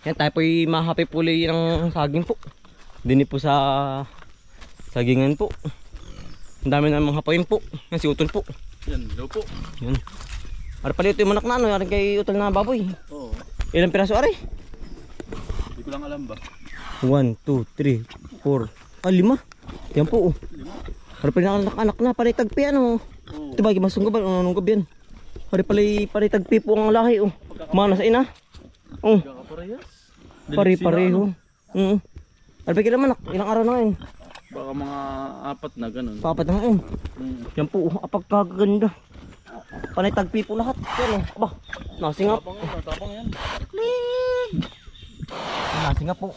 Yan, tayo po'y mahapi puli ng saging po. Dini po sa sagingan po. Ang dami na mga hapoyin po. Yan si Utol po. Yan, daw po. Yan. Ara pala ito yung manak na ano, yarin kay Utol na baboy. Oo. Ilang piraso ari? Hindi ko lang alam ba. 1, 2, 3, 4. 5. Yan po. Ara pala anak na, panitagpi ano. Oo. Ito ba, masunggob ba? Anong gab yan? Ara pala panitagpi po ang lahi oh. Mana sa ina. Oh. Kakaparehas. Pare-pareho. Ano pa naman, ilang araw na ngayon? Baka mga 4 na ganun. Papat na ngayon. Yan po, apagkaganda. Panay tagpi po lahat. Yan o, aba, nasingap. Tapang yan. Nasingap po.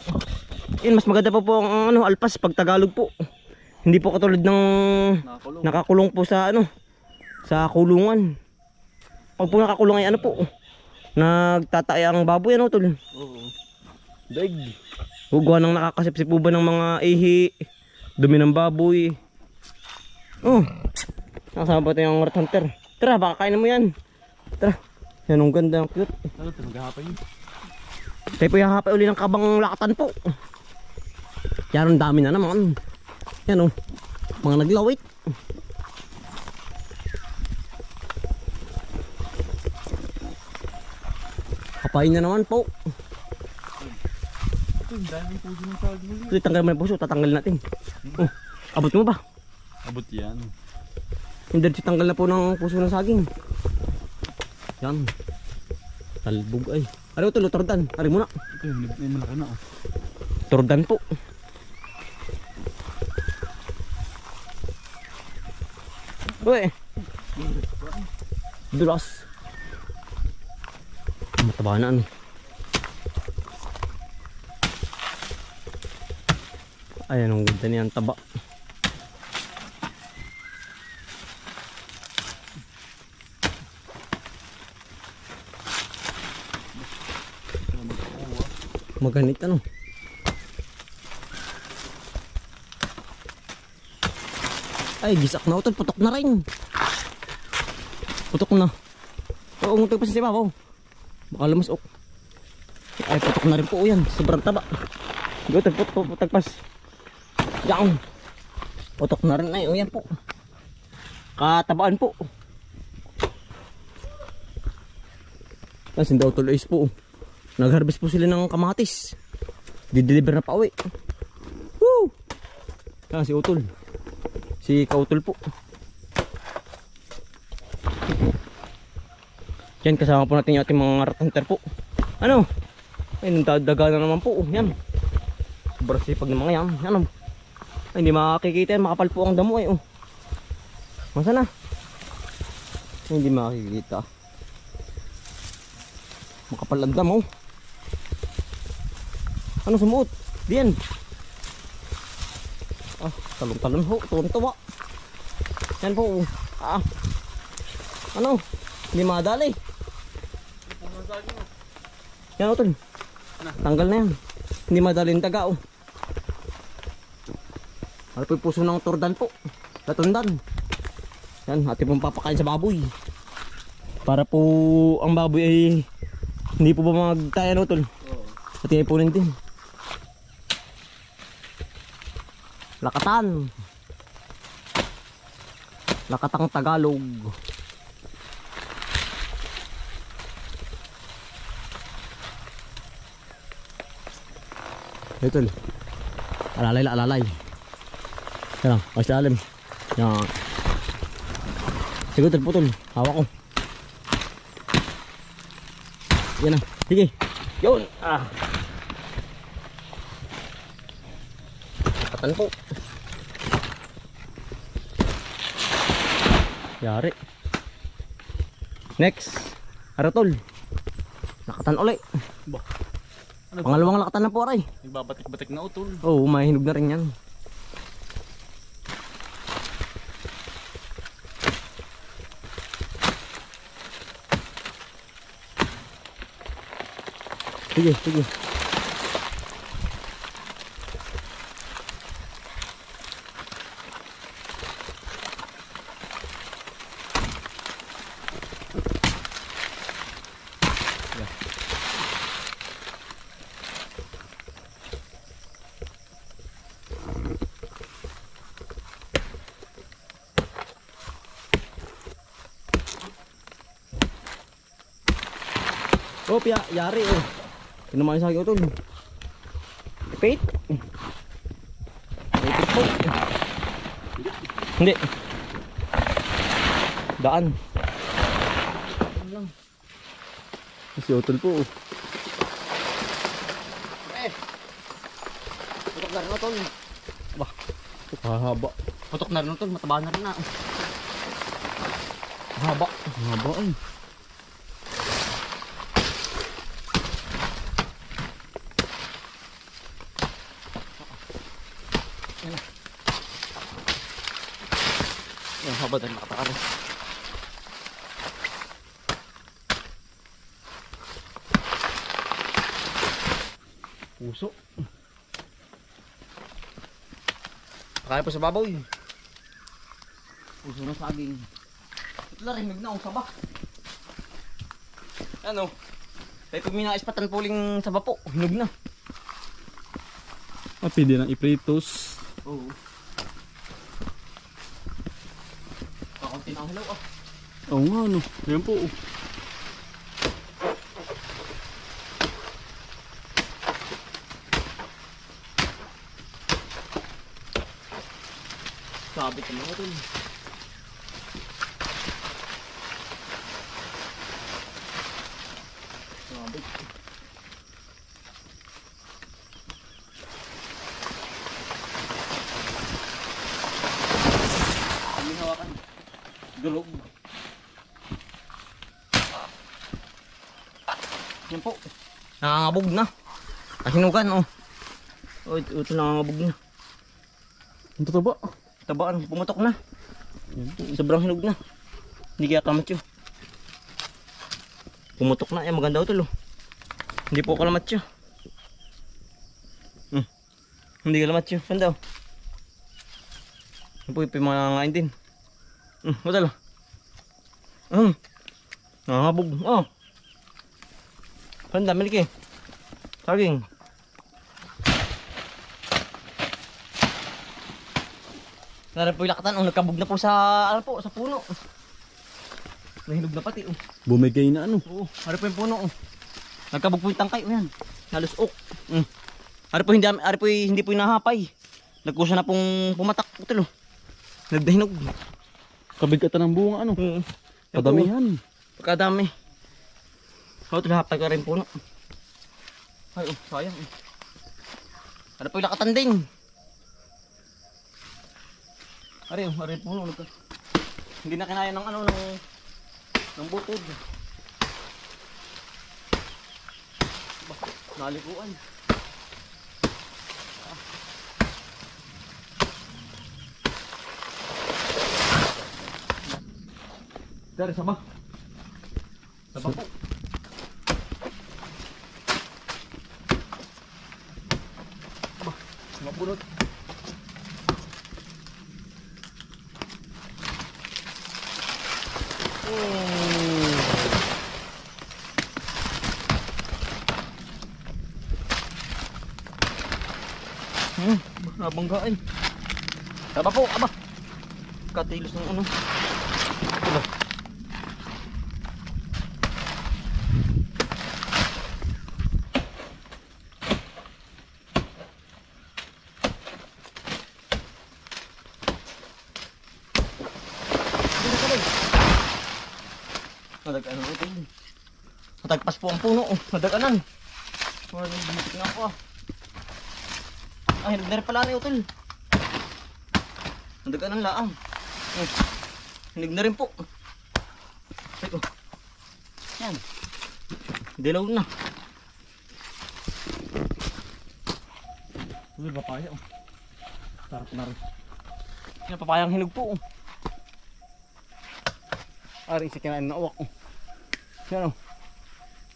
Yan, mas maganda pa po ang ano, alpas pag Tagalog po. Hindi po katulad ng nakakulong po sa ano, sa kulungan. Pag po nakakulong ay ano po, nagtatay ang baboy ano tol. Oo. Daig. Huwag nang nakakasipsip po ba ng mga ihi, dumi ng baboy. Oh, nakasama pa ito yung rat hunter. Tara, baka kainin mo yan. Tara, yan ang ganda, ang cute. Ano ito, maghahapay yun? Tayo po ihahapay uli ng kabang lakatan po. Yan, ang dami na naman. Yan oh, mga naglawit. Kapain na naman po. Ito, dahil ang puso ng saging. Ito, tanggal mo yung puso, tatanggalin natin. Oh, abot mo ba? Abot yan. Hindi rin tanggal na po ng puso ng saging. Yan. Talbog ay. Ano ito, Tordan? Ari mo na. Ito, may malaki na oh. Tordan po. Uy. Dulas. Mataba na ano. Ayan ang ganda niyan taba. Maganit ano. Ay gisak na utol, putok na rin. Putok na. Oo, ngutog pa si babaw. Baka lumusok. Ay putok na rin po yan, sobrang taba. Gutol putagpas. Yan. Putok na rin ay, o yan po. Katabaan po. Kasi daw tuloy po. Nag-harvest po sila ng kamatis. Di-deliver na pa uwi. Woo! Yan si Utol. Si Kautol po. Yan, kasama po natin yung ating mga rat hunter po. Ano? Ay, nagdadaga na naman po. Yan. Sobrang sipag ng mga yan. Ano? Ay, hindi makikita yan. Makapal po ang damo eh. Oh. Masa na? Ay, hindi makikita. Makapal ang damo. Ano sumuot? Diyan. Ah, talong-talon ho. Tuwan-tuwa. Yan po. Ah. Ano? Hindi madali. Yan utol. Tanggal na yan. Hindi madali yung taga oh. Ano po yung puso ng Tordan po. Latundan. Yan, ating pong papakain sa baboy. Para po ang baboy ay hindi po ba magtaya no utol? At ipunin din. Lakatan. Lakatang Tagalog. Ito. Alalay la alalay. Yan, kasi alam. Yan. Sige, putol. Hawak ko. Yan na. Sige. Yun. Ah. Lakatan po. Yari. Next. Aratol. Lakatan ulit. Ba? Ano Pangalawang lakatan na po aray. Nagbabatik-batik na utol. Oo, mahinog na rin yan. Sige, sige. Oh, piya, yari oh. Pinumain sa akin utol. Ipit. Ipit po. Hindi. Daan. Si Otol po. Putok na rin utol. Aba, Hahaba. putok na rin utol. Mataba na rin na. Haba. Haba ay. Yung haba dahil nakataka rin. Puso. Kaya po sa baboy. Puso na saging. Ito na rin, na ang saba. Ano? Kaya pag minaispatan puling saba po, hinog na. Ah, pwede nang ipritos. Oo. Kakunti na ang hilaw ah. Oo nga ano. Ayan po. Sabit na mga ito. Sabit. Kami hawakan. Dulog. Yan po. Nangangabog na. Kahinugan oh. Oh, ito nangangabog na. Ang tataba. Tabaan, pumutok na. Ayan po. Sobrang hinog na. Hindi kaya kalamatyo. Pumutok na. Maganda ito lo. Hindi po kalamatyo. Hindi kalamatyo. Saan daw? Yan po yung mga din. Matalo. Nangabog. Oh. Saan daw? Miliki. Saging. Narin po yung lakatan. Nagkabog na po sa, ano po, sa puno. Nahinog na pati. Bumigay na ano. Oo, ari po yung puno. Nagkabog po yung tangkay. Yan. Nalusok. Ari po hindi po yung nahapay. Nagkusa na pong pumatak. Ito lo. Nagdahinog. Kabigatan ng bunga ano. Padamihan. Pagkadami. Ito lahapay ka rin puno. Ay, sayang. Ari po yung lakatan din. Ari yung puno. Hindi na kinaya ng ano, ng butod. Nalikuan. Dari sama. Sama po. Sama pulot. Nabanggaan. Taba po, aba. Katilos ng ano. Aba. Nadagkanan ito. Natagpas po ang puno. Nadagkanan. Bitik na ako ah. Ay, hindi pala na utol. Nadagkanan laang. Hinig na rin po. Ay, oh. Yan. Dilaw na. Uy, papaya oh. Sarap na rin. Yan, papayang hinog po oh. Ari, isa kinain na uwak oh. Yan oh.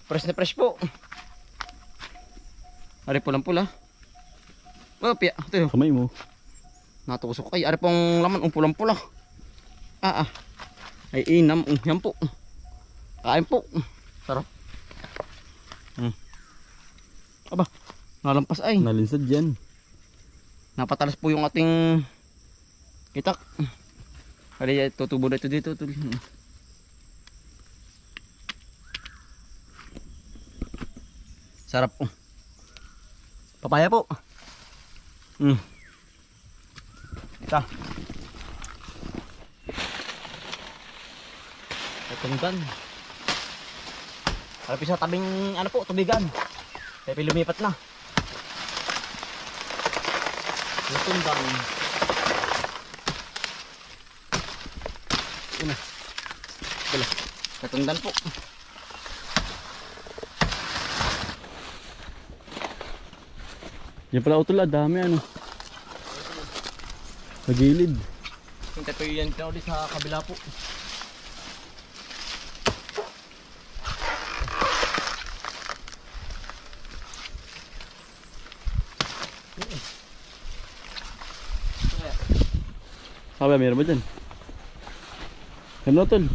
Fresh na fresh po. Ari pulang-pula. Oh, piya. Ito yun. Kamay mo. Natusok. Ay, ari pong laman. Pulang-pula. Ay, inam. Yan po. Kain po. Sarap. Aba, nalampas ay. Nalinsad dyan. Napatalas po yung ating itak. Ari, tutubo na ito dito. Sarap po. Papaya po. Ito. Tunggan. Harapin sa tabing ano po, tubigan. Pepe lumipat na. Tunggan. Una. Dala. Katundan po. Yan pala utol, dami ano. Sa gilid. Hintay po yan ulit sa kabila po. Sabi, meron ba dyan? Ano utol?